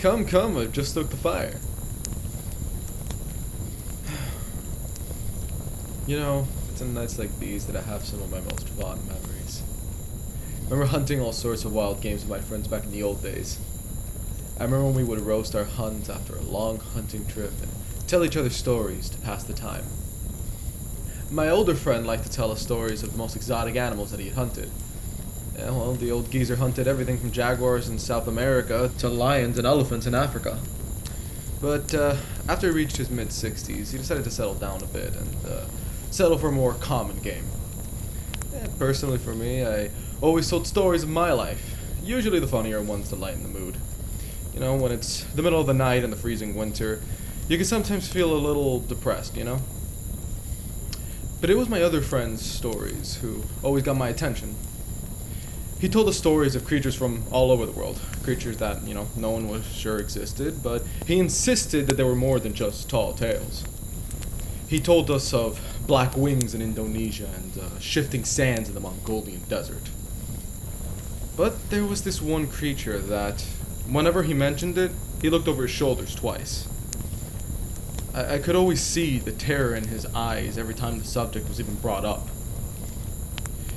Come, I've just stoked the fire. You know, it's on nights like these that I have some of my most fond memories. I remember hunting all sorts of wild games with my friends back in the old days. I remember when we would roast our hunt after a long hunting trip and tell each other stories to pass the time. My older friend liked to tell us stories of the most exotic animals that he had hunted. Yeah, well, the old geezer hunted everything from jaguars in South America to lions and elephants in Africa. But after he reached his mid-60s, he decided to settle down a bit and settle for a more common game. Personally for me, I always told stories of my life, usually the funnier ones to lighten the mood. You know, when it's the middle of the night in the freezing winter, you can sometimes feel a little depressed, you know? But it was my other friend's stories who always got my attention. He told us stories of creatures from all over the world, creatures that, no one was sure existed, but he insisted that there were more than just tall tales. He told us of black wings in Indonesia and shifting sands in the Mongolian desert. But there was this one creature that, whenever he mentioned it, he looked over his shoulders twice. I could always see the terror in his eyes every time the subject was even brought up.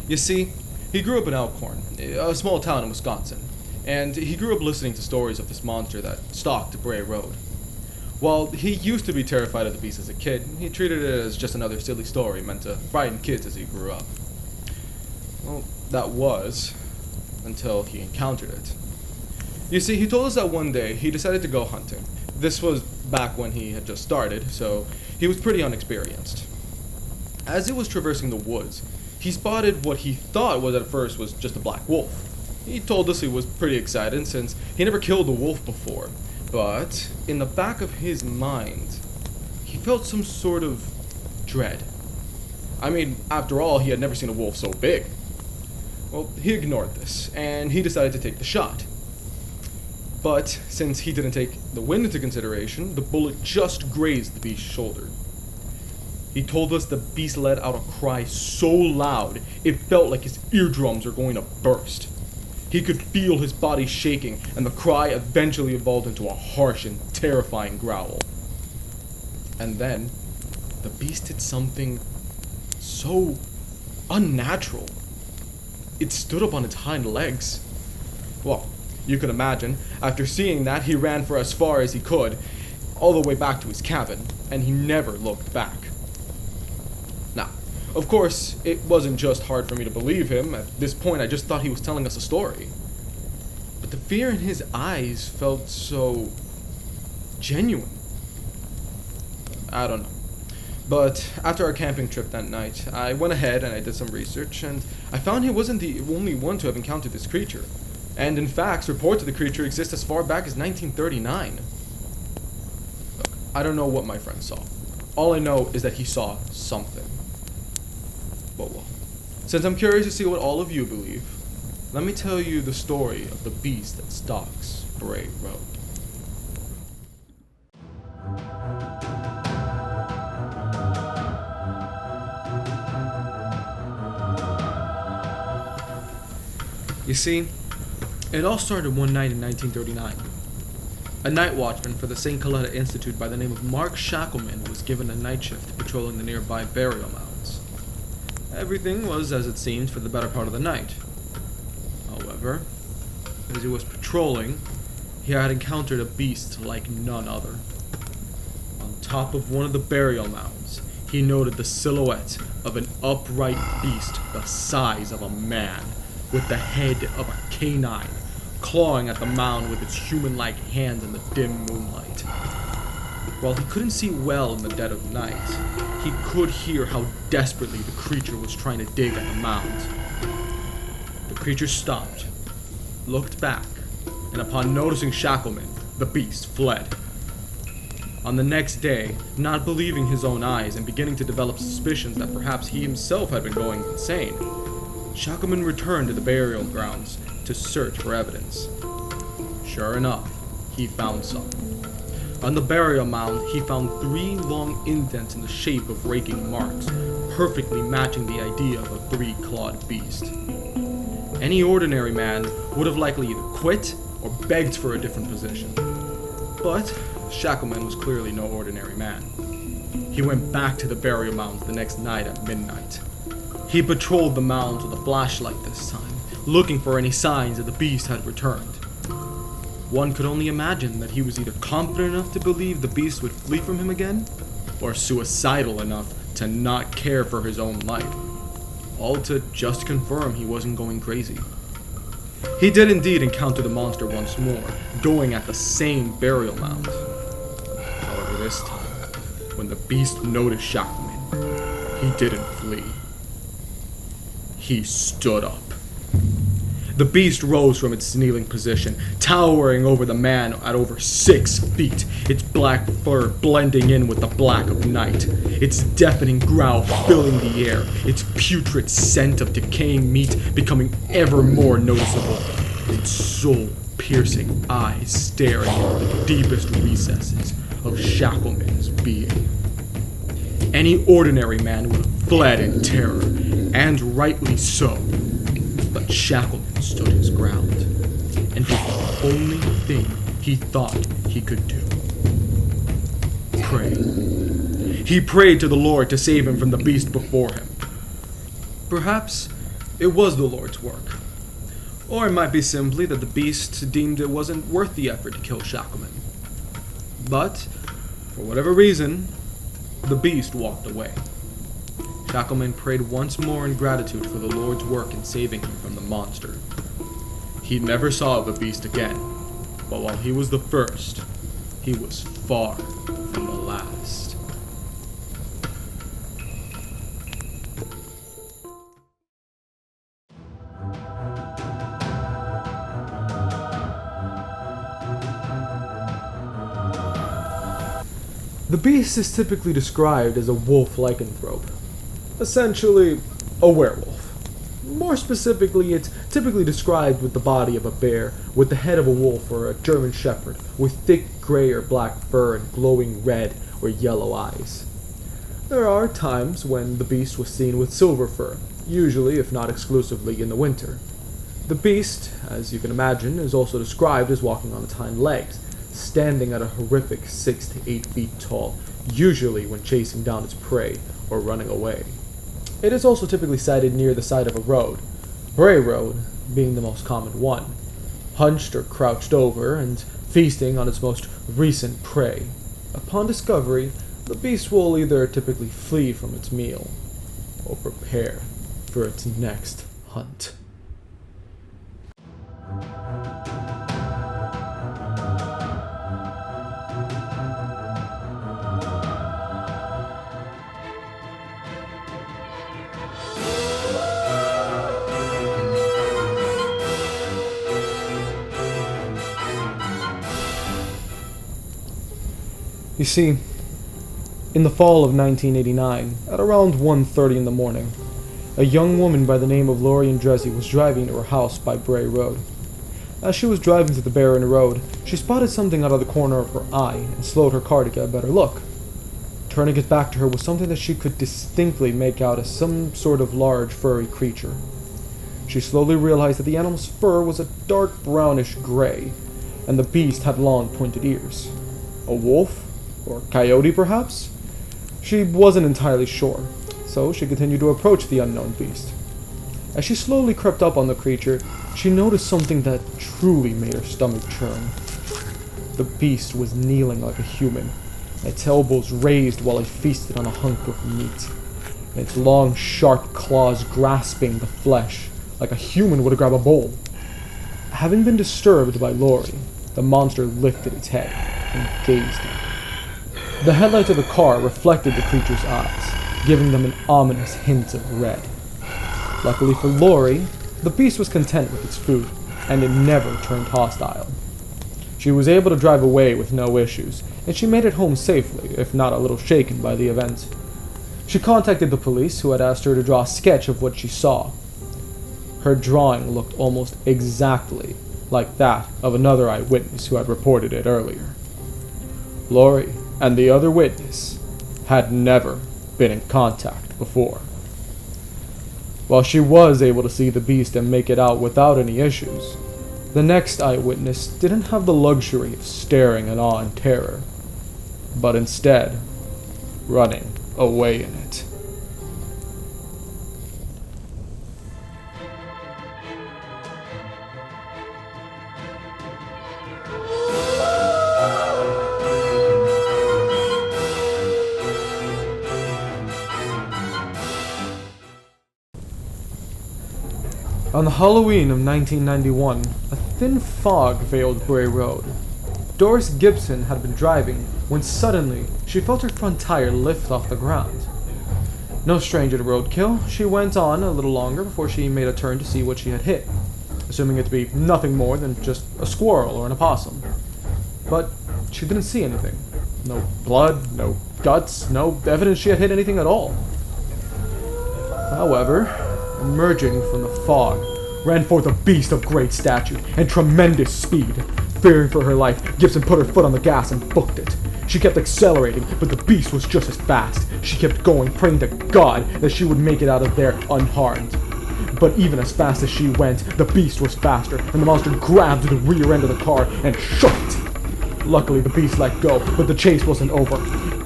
You see, he grew up in Elkhorn, a small town in Wisconsin, and he grew up listening to stories of this monster that stalked Bray Road. While he used to be terrified of the beast as a kid, he treated it as just another silly story meant to frighten kids as he grew up. Well, that was, until he encountered it. You see, he told us that one day he decided to go hunting. This was back when he had just started, so he was pretty unexperienced. As he was traversing the woods, he spotted what he thought was at first was just a black wolf. He told us he was pretty excited since he never killed a wolf before, but in the back of his mind, he felt some sort of dread. I mean, after all, he had never seen a wolf so big. Well, he ignored this, and he decided to take the shot. But since he didn't take the wind into consideration, the bullet just grazed the beast's shoulder. He told us the beast let out a cry so loud, it felt like his eardrums were going to burst. He could feel his body shaking, and the cry eventually evolved into a harsh and terrifying growl. And then, the beast did something so unnatural. It stood up on its hind legs. Well, you can imagine, after seeing that, he ran for as far as he could, all the way back to his cabin, and he never looked back. Now, of course, it wasn't just hard for me to believe him. At this point, I just thought he was telling us a story. But the fear in his eyes felt so genuine. I don't know. But after our camping trip that night, I went ahead and I did some research, and I found he wasn't the only one to have encountered this creature. And in fact, reports of the creature exist as far back as 1939. Look, I don't know what my friend saw. All I know is that he saw something. But well, since I'm curious to see what all of you believe, let me tell you the story of the beast that stalks Bray Road. You see, it all started one night in 1939. A night watchman for the St. Coletta Institute by the name of Mark Shackleman was given a night shift patrolling the nearby burial mounds. Everything was as it seemed for the better part of the night. However, as he was patrolling, he had encountered a beast like none other. On top of one of the burial mounds, he noted the silhouette of an upright beast the size of a man, with the head of a canine, clawing at the mound with its human-like hands in the dim moonlight. While he couldn't see well in the dead of night, he could hear how desperately the creature was trying to dig at the mound. The creature stopped, looked back, and upon noticing Shackleman, the beast fled. On the next day, not believing his own eyes and beginning to develop suspicions that perhaps he himself had been going insane, Shackleman returned to the burial grounds to search for evidence. Sure enough, he found some. On the burial mound, he found 3 long indents in the shape of raking marks, perfectly matching the idea of a 3-clawed beast. Any ordinary man would have likely either quit or begged for a different position. But Shackleman was clearly no ordinary man. He went back to the burial mounds the next night at midnight. He patrolled the mounds with a flashlight this time, looking for any signs that the beast had returned. One could only imagine that he was either confident enough to believe the beast would flee from him again, or suicidal enough to not care for his own life. All to just confirm he wasn't going crazy. He did indeed encounter the monster once more, going at the same burial mound. However, this time, when the beast noticed Shackleman, he didn't flee. He stood up. The beast rose from its kneeling position, towering over the man at over 6 feet, its black fur blending in with the black of night, its deafening growl filling the air, its putrid scent of decaying meat becoming ever more noticeable, its soul-piercing eyes staring into the deepest recesses of Shackleman's being. Any ordinary man would have fled in terror, and rightly so. But Shackleman stood his ground, and did the only thing he thought he could do. Pray. He prayed to the Lord to save him from the beast before him. Perhaps it was the Lord's work. Or it might be simply that the beast deemed it wasn't worth the effort to kill Shackleman. But, for whatever reason, the beast walked away. Shackleman prayed once more in gratitude for the Lord's work in saving him from the monster. He never saw the beast again, but while he was the first, he was far from the last. The beast is typically described as a wolf lycanthrope, essentially a werewolf. More specifically, it's typically described with the body of a bear, with the head of a wolf or a German shepherd, with thick gray or black fur and glowing red or yellow eyes. There are times when the beast was seen with silver fur, usually, if not exclusively, in the winter. The beast, as you can imagine, is also described as walking on its hind legs, standing at a horrific 6 to 8 feet tall, usually when chasing down its prey or running away. It is also typically sighted near the side of a road, Bray Road being the most common one, hunched or crouched over and feasting on its most recent prey. Upon discovery, the beast will either typically flee from its meal or prepare for its next hunt. You see, in the fall of 1989, at around 1:30 in the morning, a young woman by the name of Endrizzi was driving to her house by Bray Road. As she was driving to the barren road, she spotted something out of the corner of her eye and slowed her car to get a better look. Turning it back to her was something that she could distinctly make out as some sort of large furry creature. She slowly realized that the animal's fur was a dark brownish gray, and the beast had long pointed ears. A wolf? Or coyote, perhaps? She wasn't entirely sure, so she continued to approach the unknown beast. As she slowly crept up on the creature, she noticed something that truly made her stomach churn. The beast was kneeling like a human, its elbows raised while it feasted on a hunk of meat, and its long, sharp claws grasping the flesh like a human would grab a bowl. Having been disturbed by Lori, the monster lifted its head and gazed at her. The headlights of the car reflected the creature's eyes, giving them an ominous hint of red. Luckily for Lori, the beast was content with its food, and it never turned hostile. She was able to drive away with no issues, and she made it home safely, if not a little shaken by the event. She contacted the police, who had asked her to draw a sketch of what she saw. Her drawing looked almost exactly like that of another eyewitness who had reported it earlier. Lori and the other witness had never been in contact before. While she was able to see the beast and make it out without any issues, The next eyewitness didn't have the luxury of staring in awe and terror, but instead, running away in it. On the Halloween of 1991, a thin fog veiled Bray Road. Doris Gibson had been driving when suddenly she felt her front tire lift off the ground. No stranger to Roadkill, she went on a little longer before she made a turn to see what she had hit, assuming it to be nothing more than just a squirrel or an opossum. But she didn't see anything. No blood, no guts, no evidence she had hit anything at all. However, emerging from the fog, ran forth a beast of great stature and tremendous speed. Fearing for her life, Gibson put her foot on the gas and booked it. She kept accelerating, but the beast was just as fast. She kept going, praying to God that she would make it out of there unharmed. But even as fast as she went, the beast was faster, and the monster grabbed the rear end of the car and shook it. Luckily, the beast let go, but the chase wasn't over.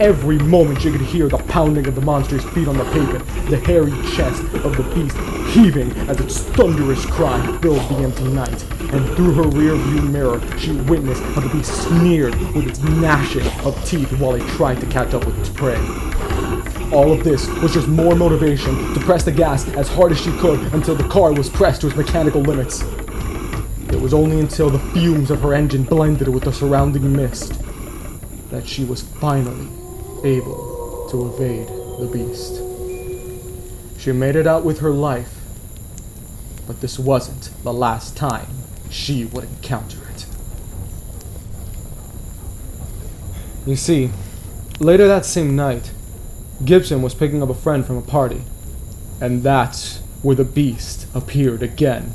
Every moment she could hear the pounding of the monster's feet on the pavement, the hairy chest of the beast heaving as its thunderous cry filled the empty night. And through her rear view mirror, she witnessed how the beast sneered with its gnashing of teeth while it tried to catch up with its prey. All of this was just more motivation to press the gas as hard as she could until the car was pressed to its mechanical limits. It was only until the fumes of her engine blended with the surrounding mist that she was finally able to evade the beast. She made it out with her life, but this wasn't the last time she would encounter it. You see, later that same night, Gibson was picking up a friend from a party, and that's where the beast appeared again.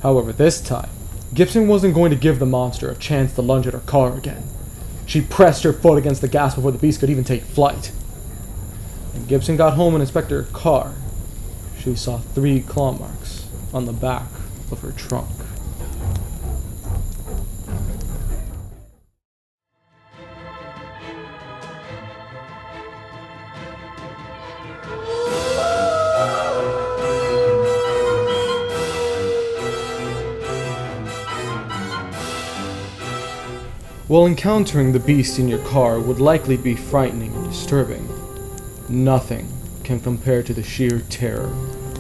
However, this time, Gibson wasn't going to give the monster a chance to lunge at her car again. She pressed her foot against the gas before the beast could even take flight. When Gibson got home and inspected her car, she saw 3 claw marks on the back of her trunk. While encountering the beast in your car would likely be frightening and disturbing, nothing can compare to the sheer terror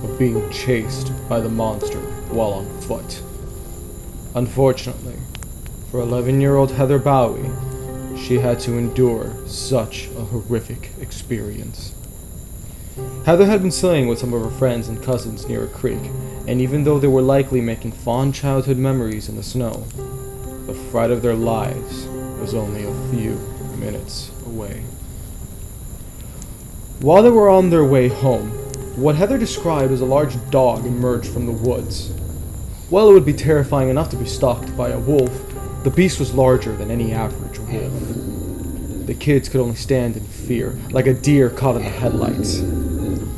of being chased by the monster while on foot. Unfortunately, for 11-year-old Heather Bowey, she had to endure such a horrific experience. Heather had been sleighing with some of her friends and cousins near a creek, and even though they were likely making fond childhood memories in the snow, the fright of their lives was only a few minutes away. While they were on their way home, what Heather described as a large dog emerged from the woods. While it would be terrifying enough to be stalked by a wolf, the beast was larger than any average wolf. The kids could only stand in fear, like a deer caught in the headlights.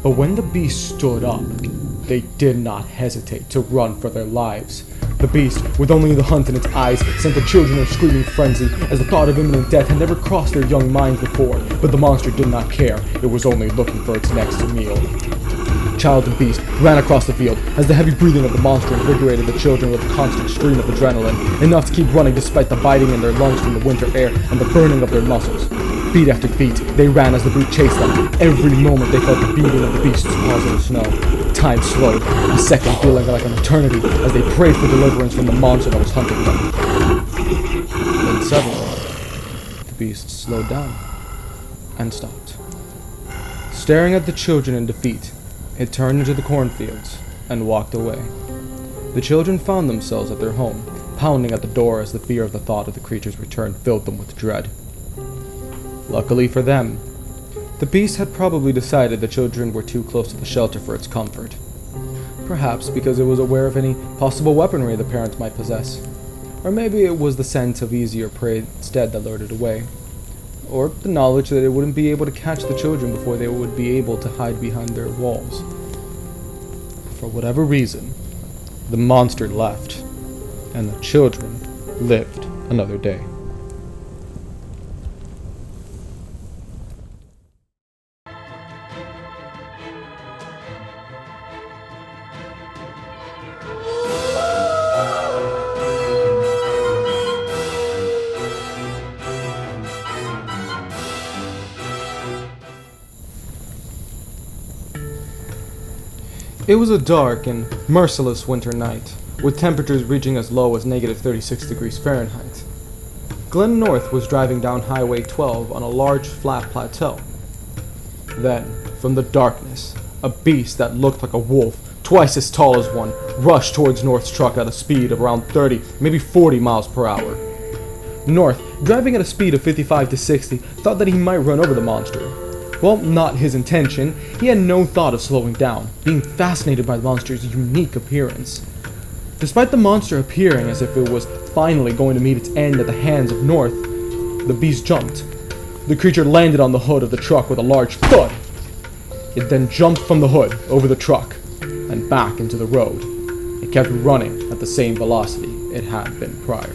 But when the beast stood up, they did not hesitate to run for their lives. The beast, with only the hunt in its eyes, sent the children in a screaming frenzy, as the thought of imminent death had never crossed their young minds before. But the monster did not care. It was only looking for its next meal. Child and beast ran across the field, as the heavy breathing of the monster invigorated the children with a constant stream of adrenaline, enough to keep running despite the biting in their lungs from the winter air and the burning of their muscles. Beat after beat, they ran as the brute chased them. Every moment they felt the beating of the beast's paws in the snow. Time slowed, a second feeling like an eternity, as they prayed for deliverance from the monster that was hunting them. Then suddenly, the beast slowed down and stopped. Staring at the children in defeat, it turned into the cornfields and walked away. The children found themselves at their home, pounding at the door as the fear of the thought of the creature's return filled them with dread. Luckily for them, the beast had probably decided the children were too close to the shelter for its comfort. Perhaps because it was aware of any possible weaponry the parents might possess. Or maybe it was the sense of easier prey instead that lured it away. Or the knowledge that it wouldn't be able to catch the children before they would be able to hide behind their walls. For whatever reason, the monster left, and the children lived another day. It was a dark and merciless winter night, with temperatures reaching as low as negative 36 degrees Fahrenheit. Glenn North was driving down Highway 12 on a large flat plateau. Then, from the darkness, a beast that looked like a wolf, twice as tall as one, rushed towards North's truck at a speed of around 30, maybe 40 miles per hour. North, driving at a speed of 55 to 60, thought that he might run over the monster. Well, not his intention. He had no thought of slowing down, being fascinated by the monster's unique appearance. Despite the monster appearing as if it was finally going to meet its end at the hands of North, the beast jumped. The creature landed on the hood of the truck with a large thud. It then jumped from the hood over the truck and back into the road. It kept running at the same velocity it had been prior.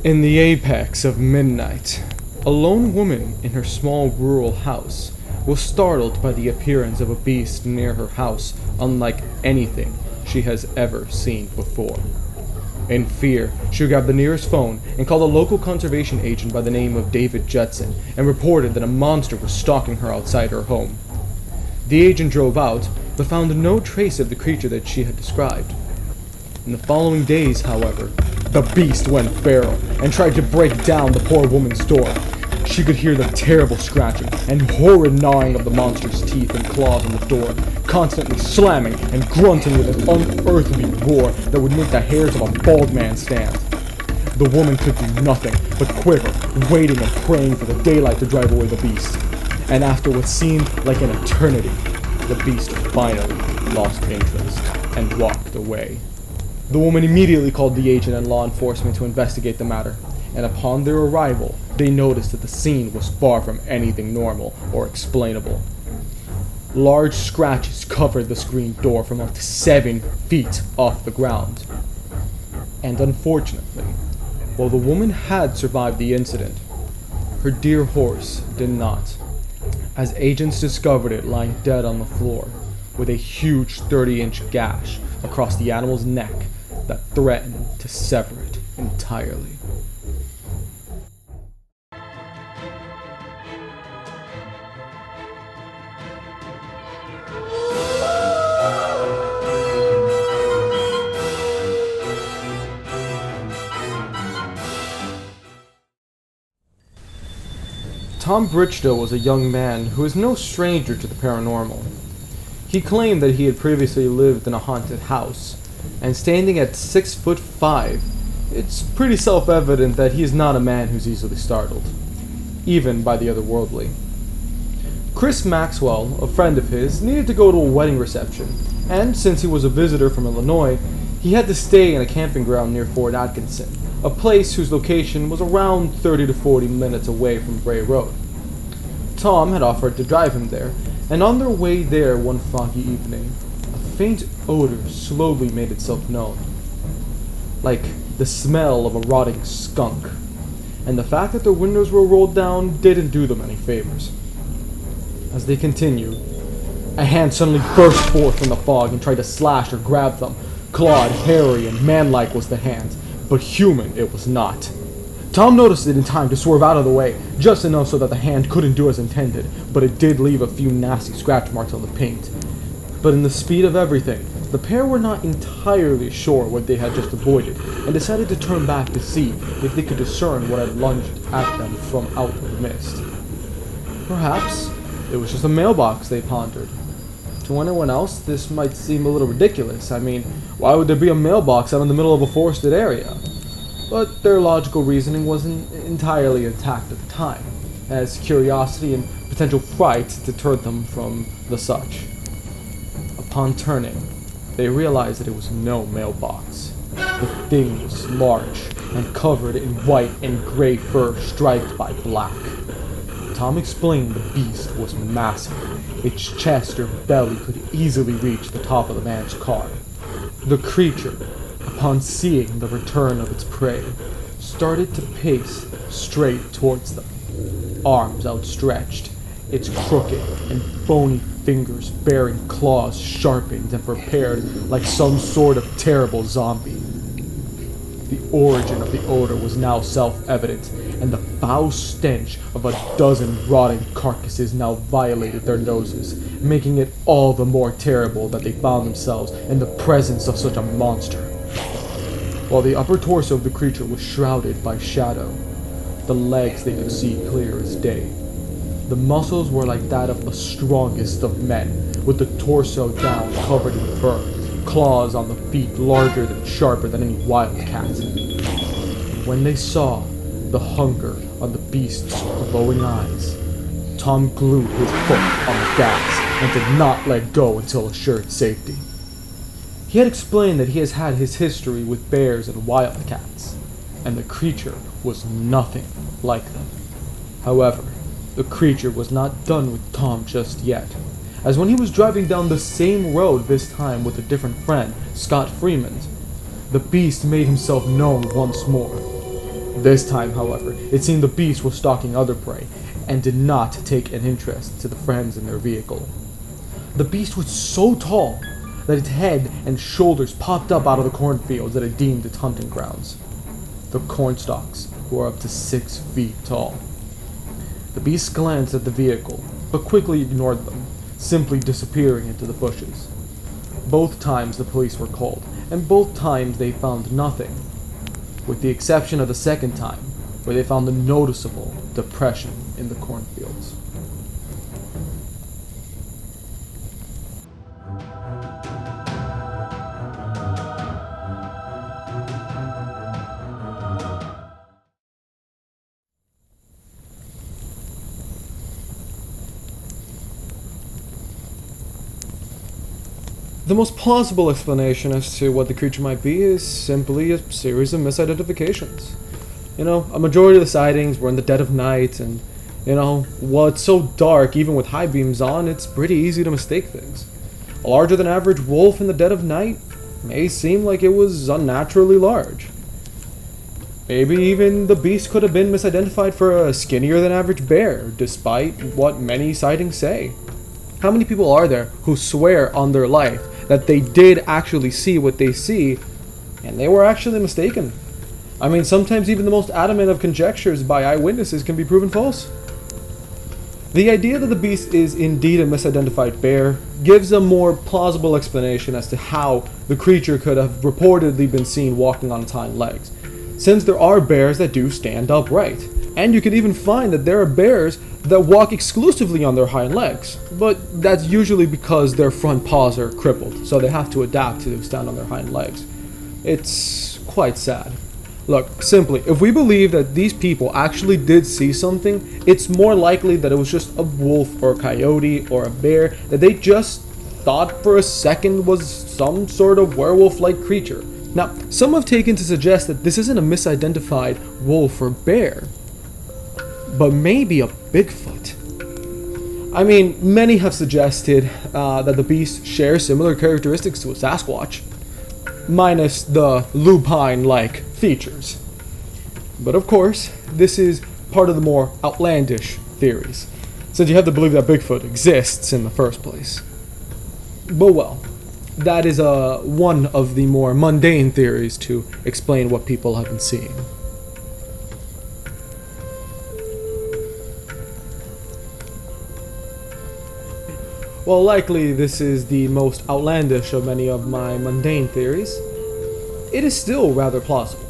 In the apex of midnight, a lone woman in her small rural house was startled by the appearance of a beast near her house unlike anything she has ever seen before. In fear, she grabbed the nearest phone and called a local conservation agent by the name of David Jetson and reported that a monster was stalking her outside her home. The agent drove out, but found no trace of the creature that she had described. In the following days, however, the beast went feral and tried to break down the poor woman's door. She could hear the terrible scratching and horrid gnawing of the monster's teeth and claws on the door, constantly slamming and grunting with an unearthly roar that would make the hairs of a bald man stand. The woman could do nothing but quiver, waiting and praying for the daylight to drive away the beast. And after what seemed like an eternity, the beast finally lost interest and walked away. The woman immediately called the agent and law enforcement to investigate the matter, and upon their arrival, they noticed that the scene was far from anything normal or explainable. Large scratches covered the screen door from up to 7 feet off the ground. And unfortunately, while the woman had survived the incident, her dear horse did not, as agents discovered it lying dead on the floor, with a huge 30-inch gash across the animal's neck that threatened to sever it entirely. Tom Brichta was a young man who was no stranger to the paranormal. He claimed that he had previously lived in a haunted house, and standing at 6'5", it's pretty self-evident that he is not a man who's easily startled, even by the otherworldly. Chris Maxwell, a friend of his, needed to go to a wedding reception, and since he was a visitor from Illinois, he had to stay in a camping ground near Fort Atkinson, a place whose location was around 30 to 40 minutes away from Bray Road. Tom had offered to drive him there, and on their way there one foggy evening, a faint odor slowly made itself known, like the smell of a rotting skunk, and the fact that their windows were rolled down didn't do them any favors. As they continued, a hand suddenly burst forth from the fog and tried to slash or grab them. Clawed, hairy, and manlike was the hand, but human it was not. Tom noticed it in time to swerve out of the way, just enough so that the hand couldn't do as intended, but it did leave a few nasty scratch marks on the paint. But in the speed of everything, the pair were not entirely sure what they had just avoided, and decided to turn back to see if they could discern what had lunged at them from out of the mist. Perhaps it was just a mailbox, they pondered. To anyone else, this might seem a little ridiculous. I mean, why would there be a mailbox out in the middle of a forested area? But their logical reasoning wasn't entirely intact at the time, as curiosity and potential fright deterred them from the such. Upon turning, they realized that it was no mailbox. The thing was large and covered in white and gray fur striped by black. Tom explained the beast was massive. Its chest or belly could easily reach the top of the man's car. The creature, upon seeing the return of its prey, started to pace straight towards them, arms outstretched, its crooked and bony fingers bearing claws sharpened and prepared like some sort of terrible zombie. The origin of the odor was now self-evident, and the foul stench of a dozen rotting carcasses now violated their noses, making it all the more terrible that they found themselves in the presence of such a monster. While the upper torso of the creature was shrouded by shadow, the legs they could see clear as day. The muscles were like that of the strongest of men, with the torso down covered in fur, claws on the feet larger and sharper than any wildcat. When they saw the hunger on the beast's glowing eyes, Tom glued his foot on the gas and did not let go until assured safety. He had explained that he has had his history with bears and wildcats, and the creature was nothing like them. However, the creature was not done with Tom just yet, as when he was driving down the same road this time with a different friend, Scott Freeman, the beast made himself known once more. This time, however, it seemed the beast was stalking other prey, and did not take an interest to the friends in their vehicle. The beast was so tall that its head and shoulders popped up out of the cornfields that it deemed its hunting grounds. The cornstalks were up to 6 feet tall. The beast glanced at the vehicle, but quickly ignored them, simply disappearing into the bushes. Both times the police were called, and both times they found nothing, with the exception of the second time, where they found a noticeable depression in the cornfields. The most plausible explanation as to what the creature might be is simply a series of misidentifications. A majority of the sightings were in the dead of night, and, while it's so dark, even with high beams on, it's pretty easy to mistake things. A larger than average wolf in the dead of night may seem like it was unnaturally large. Maybe even the beast could have been misidentified for a skinnier than average bear, despite what many sightings say. How many people are there who swear on their life that they did actually see what they see, and they were actually mistaken? I mean, sometimes even the most adamant of conjectures by eyewitnesses can be proven false. The idea that the beast is indeed a misidentified bear gives a more plausible explanation as to how the creature could have reportedly been seen walking on its hind legs, since there are bears that do stand upright, and you can even find that there are bears that walk exclusively on their hind legs, but that's usually because their front paws are crippled, so they have to adapt to stand on their hind legs. It's quite sad. Look, simply, if we believe that these people actually did see something, it's more likely that it was just a wolf or a coyote or a bear that they just thought for a second was some sort of werewolf-like creature. Now, some have taken to suggest that this isn't a misidentified wolf or bear, but maybe a Bigfoot. I mean, many have suggested that the beast shares similar characteristics to a Sasquatch, minus the lupine-like features. But of course, this is part of the more outlandish theories, since you have to believe that Bigfoot exists in the first place. But well, that is one of the more mundane theories to explain what people have been seeing. While likely this is the most outlandish of many of my mundane theories, it is still rather plausible.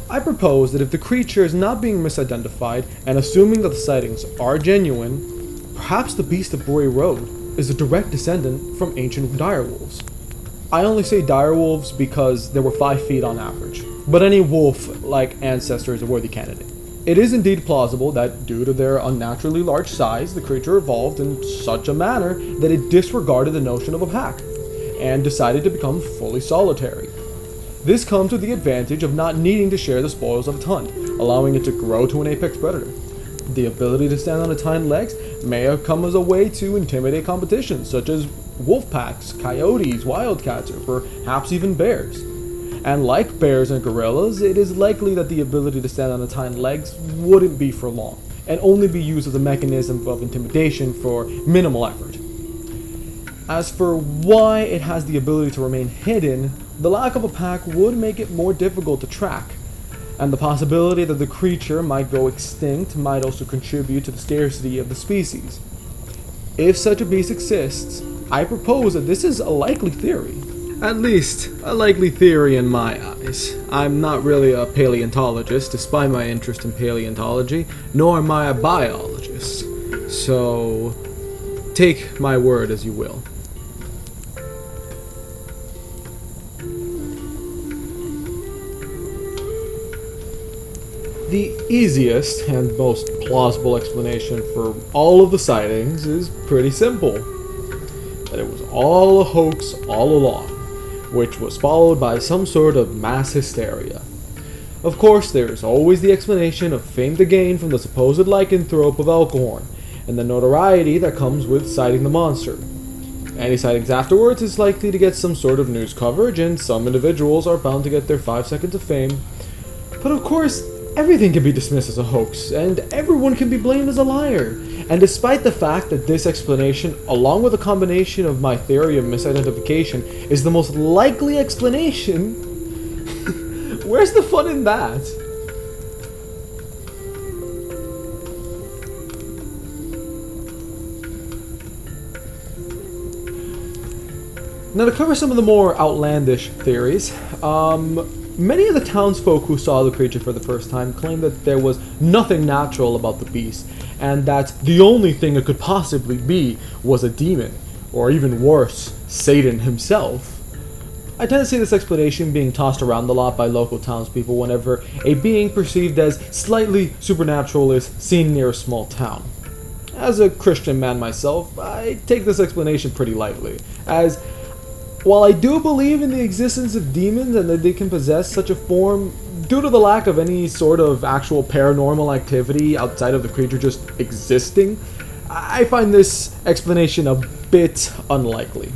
I propose that if the creature is not being misidentified, and assuming that the sightings are genuine, perhaps the beast of Bray Road is a direct descendant from ancient direwolves. I only say direwolves because they were 5 feet on average, but any wolf-like ancestor is a worthy candidate. It is indeed plausible that due to their unnaturally large size, the creature evolved in such a manner that it disregarded the notion of a pack, and decided to become fully solitary. This comes with the advantage of not needing to share the spoils of its hunt, allowing it to grow to an apex predator. The ability to stand on its hind legs may have come as a way to intimidate competition, such as wolf packs, coyotes, wildcats, or perhaps even bears. And like bears and gorillas, it is likely that the ability to stand on its hind legs wouldn't be for long, and only be used as a mechanism of intimidation for minimal effort. As for why it has the ability to remain hidden, the lack of a pack would make it more difficult to track, and the possibility that the creature might go extinct might also contribute to the scarcity of the species. If such a beast exists, I propose that this is a likely theory. At least, a likely theory in my eyes. I'm not really a paleontologist, despite my interest in paleontology, nor am I a biologist. So, take my word as you will. The easiest and most plausible explanation for all of the sightings is pretty simple. That it was all a hoax all along, which was followed by some sort of mass hysteria. Of course, there is always the explanation of fame to gain from the supposed lycanthrope of Elkhorn, and the notoriety that comes with sighting the monster. Any sightings afterwards is likely to get some sort of news coverage, and some individuals are bound to get their 5 seconds of fame. But of course, everything can be dismissed as a hoax, and everyone can be blamed as a liar. And despite the fact that this explanation, along with a combination of my theory of misidentification, is the most likely explanation, where's the fun in that? Now, to cover some of the more outlandish theories, many of the townsfolk who saw the creature for the first time claimed that there was nothing natural about the beast, and that the only thing it could possibly be was a demon, or even worse, Satan himself. I tend to see this explanation being tossed around a lot by local townspeople whenever a being perceived as slightly supernatural is seen near a small town. As a Christian man myself, I take this explanation pretty lightly, as while I do believe in the existence of demons and that they can possess such a form, due to the lack of any sort of actual paranormal activity outside of the creature just existing, I find this explanation a bit unlikely.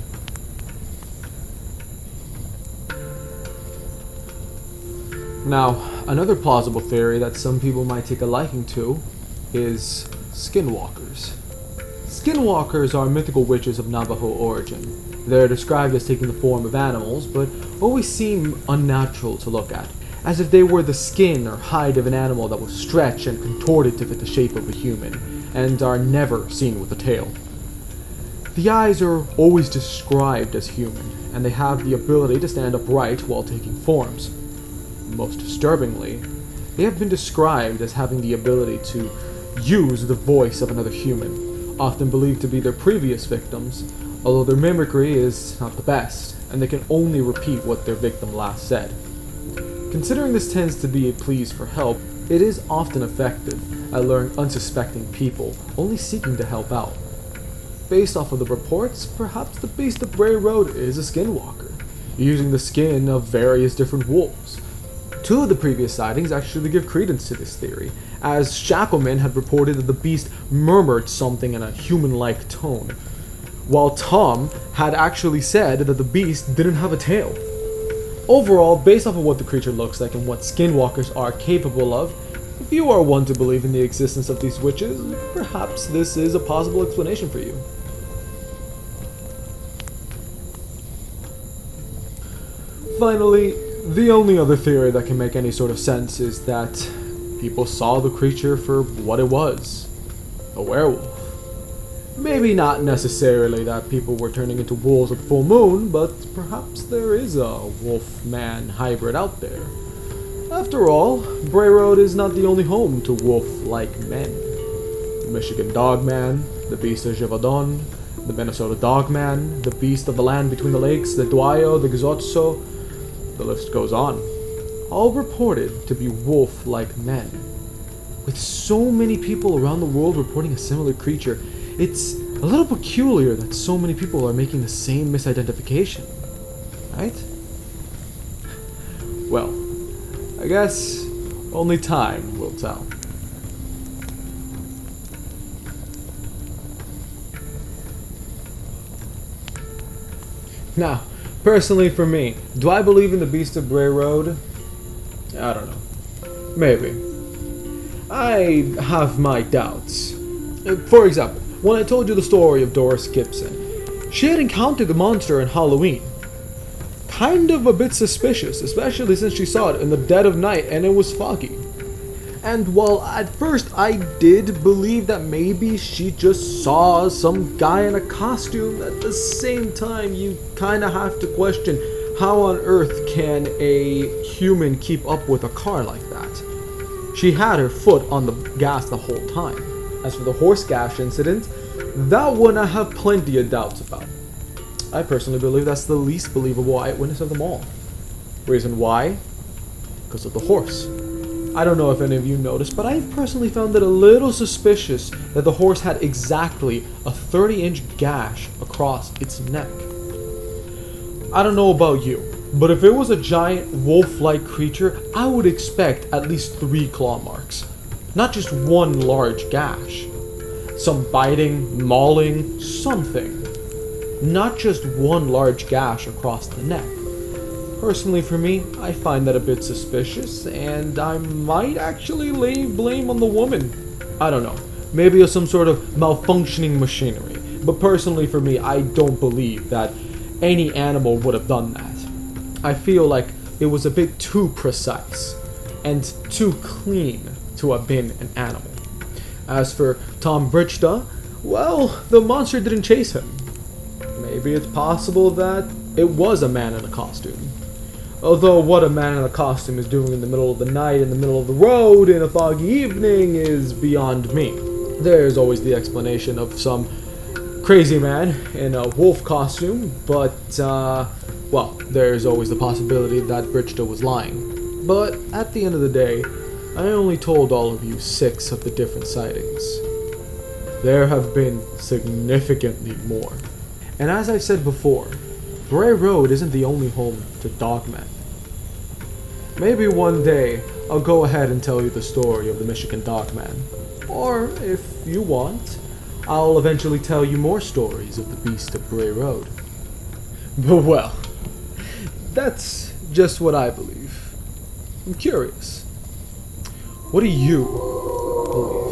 Now, another plausible theory that some people might take a liking to is skinwalkers. Skinwalkers are mythical witches of Navajo origin. They're described as taking the form of animals, but always seem unnatural to look at, as if they were the skin or hide of an animal that was stretched and contorted to fit the shape of a human, and are never seen with a tail. The eyes are always described as human, and they have the ability to stand upright while taking forms. Most disturbingly, they have been described as having the ability to use the voice of another human, often believed to be their previous victims, although their mimicry is not the best, and they can only repeat what their victim last said. Considering this tends to be a pleas for help, it is often effective at luring unsuspecting people only seeking to help out. Based off of the reports, perhaps the beast of Bray Road is a skinwalker, using the skin of various different wolves. 2 of the previous sightings actually give credence to this theory, as Shackleman had reported that the beast murmured something in a human-like tone, while Tom had actually said that the beast didn't have a tail. Overall, based off of what the creature looks like and what skinwalkers are capable of, if you are one to believe in the existence of these witches, perhaps this is a possible explanation for you. Finally, the only other theory that can make any sort of sense is that people saw the creature for what it was, a werewolf. Maybe not necessarily that people were turning into wolves at the full moon, but perhaps there is a wolf-man hybrid out there. After all, Bray Road is not the only home to wolf-like men. The Michigan Dogman, the Beast of Gévaudan, the Minnesota Dogman, the Beast of the Land Between the Lakes, the Duayo, the Gazotso, the list goes on. All reported to be wolf-like men. With so many people around the world reporting a similar creature, It's a little peculiar that so many people are making the same misidentification, right? Well, I guess only time will tell. Now, personally for me, do I believe in the Beast of Bray Road? I don't know. Maybe. I have my doubts. For example, when I told you the story of Doris Gibson, she had encountered the monster on Halloween. Kind of a bit suspicious, especially since she saw it in the dead of night and it was foggy. And while at first I did believe that maybe she just saw some guy in a costume, at the same time you kinda have to question how on earth can a human keep up with a car like that? She had her foot on the gas the whole time. As for the horse Gash incident, that one I have plenty of doubts about. I personally believe that's the least believable eyewitness of them all. Reason why? Because of the horse. I don't know if any of you noticed, but I've personally found it a little suspicious that the horse had exactly a 30-inch gash across its neck. I don't know about you, but if it was a giant wolf-like creature, I would expect at least 3 claw marks. Not just one large gash. Some biting, mauling, something. Not just one large gash across the neck. Personally for me, I find that a bit suspicious, and I might actually lay blame on the woman. I don't know, maybe it's some sort of malfunctioning machinery, but personally for me, I don't believe that any animal would have done that. I feel like it was a bit too precise, and too clean to have been an animal. As for Tom Brichta, well, the monster didn't chase him. Maybe it's possible that it was a man in a costume. Although what a man in a costume is doing in the middle of the night, in the middle of the road, in a foggy evening is beyond me. There's always the explanation of some crazy man in a wolf costume, but, well, there's always the possibility that Brichta was lying. But at the end of the day, I only told all of you 6 of the different sightings. There have been significantly more. And as I said before, Bray Road isn't the only home to dogmen. Maybe one day I'll go ahead and tell you the story of the Michigan Dogman. Or, if you want, I'll eventually tell you more stories of the Beast of Bray Road. But well, that's just what I believe. I'm curious. What do you believe?